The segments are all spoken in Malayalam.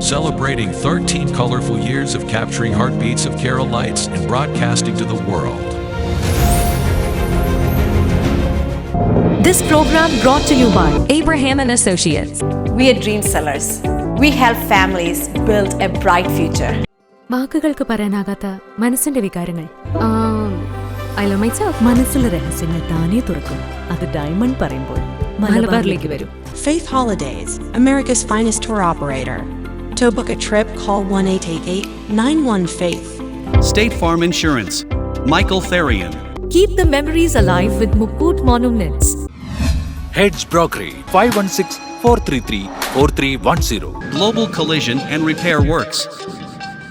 celebrating 13 colorful years of capturing heartbeats of Keralites and broadcasting to the world. This program brought to you by Abraham and Associates. We are dream sellers. We help families build a bright future. വാക്കുകൾക്ക് പറയാനാകാത്ത മനസ്സിന്റെ വികാരങ്ങൾ. I love myself. മനസ്സിലെ രഹസ്യങ്ങൾ താനേ തുറക്കും. അത് ഡയമണ്ട് പറയുമ്പോൾ മലബാറിലേക്ക് വരും. Faith Holidays, America's finest tour operator. To book a trip, call 1-888-91-FAITH. State Farm Insurance, Michael Therian. Keep the memories alive with Mukut Monuments. Heads Brokery 516-433-4310. Global Collision and Repair Works,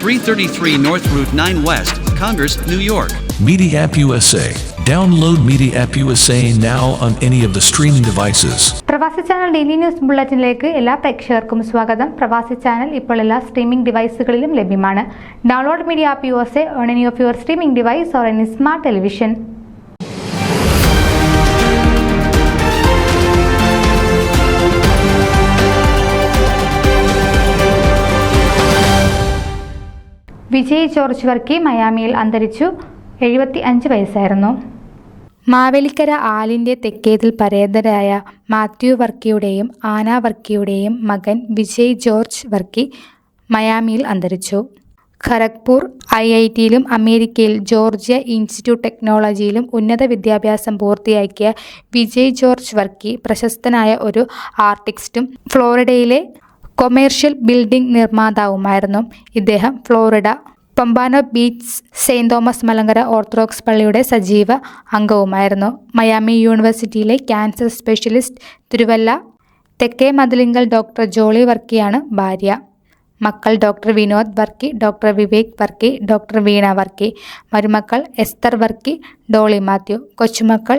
333 North Route 9 West, Congress, New York. Media App USA. Download Media App USA now on any of the streaming devices. പ്രവാസി ചാനൽ ഡെയിലി ന്യൂസ് ബുള്ളറ്റിനിലേക്ക് എല്ലാ പ്രേക്ഷകർക്കും സ്വാഗതം. പ്രവാസി ചാനൽ ഇപ്പോൾ എല്ലാ സ്ട്രീമിംഗ് ഡിവൈസുകളിലും ലഭ്യമാണ്. Download media app USA on any of your streaming device or any smart television. Vijay George Varkey മയാമിയിൽ അന്തരിച്ചു. 75 വയസ്സായിരുന്നു. മാവേലിക്കര ആലിൻ്റെ തെക്കേതിൽ പരേതരായ മാത്യു വർക്കിയുടെയും ആന വർക്കിയുടെയും മകൻ വിജയ് ജോർജ് വർക്കി മയാമിയിൽ അന്തരിച്ചു. ഖരഗ്പൂർ IITയിലും അമേരിക്കയിൽ ജോർജിയ ഇൻസ്റ്റിറ്റ്യൂട്ട് ടെക്നോളജിയിലും ഉന്നത വിദ്യാഭ്യാസം പൂർത്തിയാക്കിയ വിജയ് ജോർജ് വർക്കി പ്രശസ്തനായ ഒരു ആർട്ടിസ്റ്റും ഫ്ലോറിഡയിലെ കൊമേഴ്ഷ്യൽ ബിൽഡിംഗ് നിർമ്മാതാവുമായിരുന്നു. ഇദ്ദേഹം Florida Pompano Beach Saint Thomas Malankara Orthodox പള്ളിയുടെ സജീവ അംഗവുമായിരുന്നു. മയാമി യൂണിവേഴ്സിറ്റിയിലെ ക്യാൻസർ സ്പെഷ്യലിസ്റ്റ് തിരുവല്ല തെക്കേ മതിലിങ്കൽ ഡോക്ടർ ജോളി വർക്കിയാണ് ഭാര്യ. മക്കൾ doctor Vinod Varkey, doctor Vivek Varkey, doctor Veena Varkey. മരുമക്കൾ എസ്തർ വർക്കി, ഡോളി മാത്യു. കൊച്ചുമക്കൾ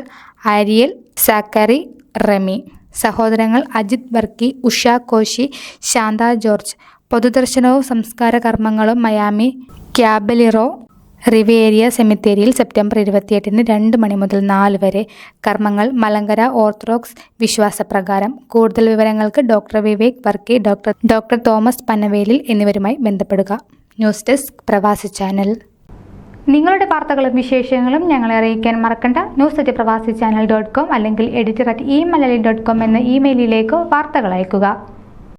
ആരിയൽ, സാക്കറി, റെമി. സഹോദരങ്ങൾ അജിത് വർക്കി, ഉഷ കോശി, ശാന്ത ജോർജ്. പൊതുദർശനവും സംസ്കാര കർമ്മങ്ങളും മയാമി ക്യാബലിറോ റിവേരിയ സെമിത്തേരിയിൽ സെപ്റ്റംബർ 28 2 മണി മുതൽ 4 വരെ. കർമ്മങ്ങൾ മലങ്കര ഓർത്തഡോക്സ് വിശ്വാസപ്രകാരം. കൂടുതൽ വിവരങ്ങൾക്ക് doctor Vivek Varkey, doctor Thomas Panavelil എന്നിവരുമായി ബന്ധപ്പെടുക. News desk Pravasi channel. നിങ്ങളുടെ വാർത്തകളും വിശേഷങ്ങളും ഞങ്ങളെ അറിയിക്കാൻ മറക്കണ്ട. news@pravasichannel.com അല്ലെങ്കിൽ editor@emalali.com എന്ന ഇമെയിലിലേക്ക് വാർത്തകൾ അയക്കുക.